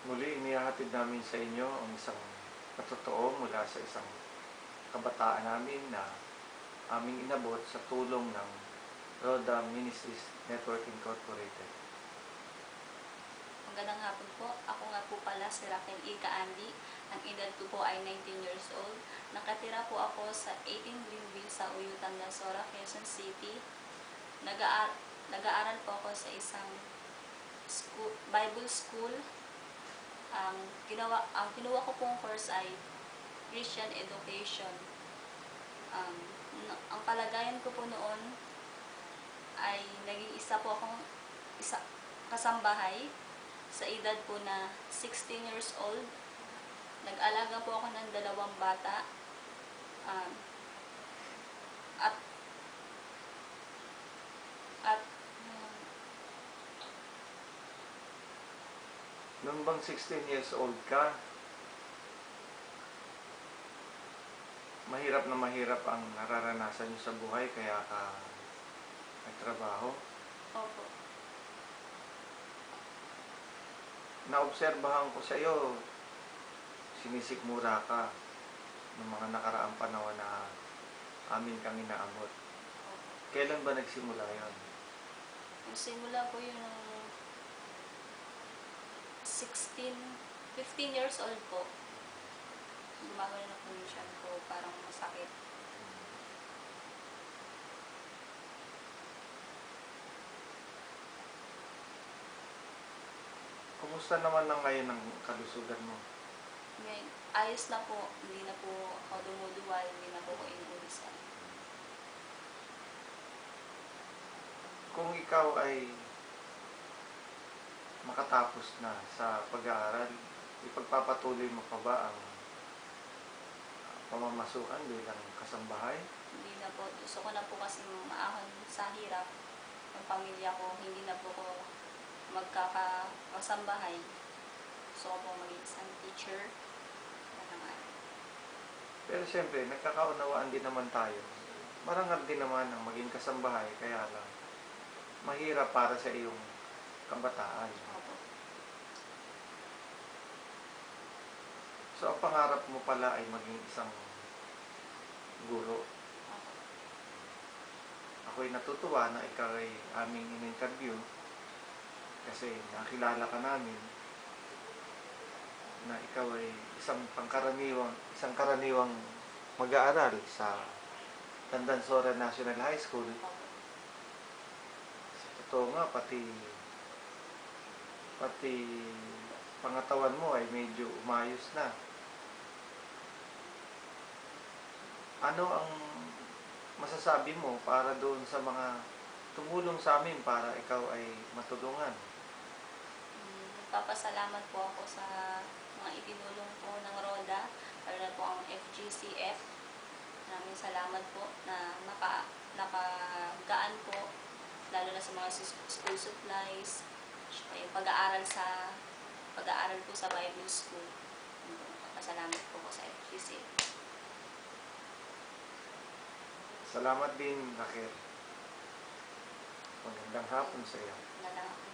Muli, inihahatid namin sa inyo ang isang patotoo mula sa isang kabataan namin na aming inabot sa tulong ng Rhoda Ministries Network Incorporated. Magandang hapon po. Ako nga po pala si Raquel Ika Andy. Ang edad ko po ay 19 years old. Nakatira po ako sa 18 Greenville sa Uyutan, Nasora, Quezon City. Nag-aaral po ako sa isang Bible school. Ang kinuha ko pong course ay Christian Education. Ang kalagayan ko po noon ay naging isa po akong kasambahay sa edad po na 16 years old. Nag-alaga po ako ng 2 bata. Nung bang 16 years old ka, mahirap na mahirap ang nararanasan niyo sa buhay kaya ka nagtrabaho? Opo. Naobserbahan ko sa iyo, sinisikmura ka ng mga nakaraang panahon na amin kang inaabot. Kailan ba nagsimula yon? Nagsimula po yun ng 15 years old po. Gumagano na po yung tiyan ko, parang masakit. Kumusta naman na ngayon ang kalusugan mo? Ngayon, ayos na po. Hindi na po ako dumuduwal, hindi na po ako inuulisan. Kung ikaw ay makatapos na sa pag-aaral, ipagpapatuloy mo pa ba ang pamamasukan bilang kasambahay? Hindi na po. Gusto ko na po kasi maahon sa hirap ng pamilya ko. Hindi na po ko magkakasambahay. Gusto ko po maging isang teacher. Pero siyempre, nagkakaunawaan din naman tayo. Marangal din naman ang maging kasambahay, kaya lang mahirap para sa iyong kabataan. Opo. So, ang pangarap mo pala ay maging isang guro. Opo. Ako'y natutuwa na ikaw ay aming in-interview kasi nakilala ka namin na ikaw ay isang karaniwang mag-aaral sa Tandansora National High School. Sa totoo nga, pati pangatawan mo ay medyo umayos na. Ano ang masasabi mo para doon sa mga tumulong sa amin para ikaw ay matulungan? Papasalamat po ako sa mga itinulong po ng Rhoda, lalo na po ang FGCF. Maraming salamat po na nakagaan po, lalo na sa mga school supplies, yung pag-aaral po sa Bible School. Papasalamat po ako sa FGCF. Salamat din, Raquel. Magandang hapon sa iyo. Magandang hapon.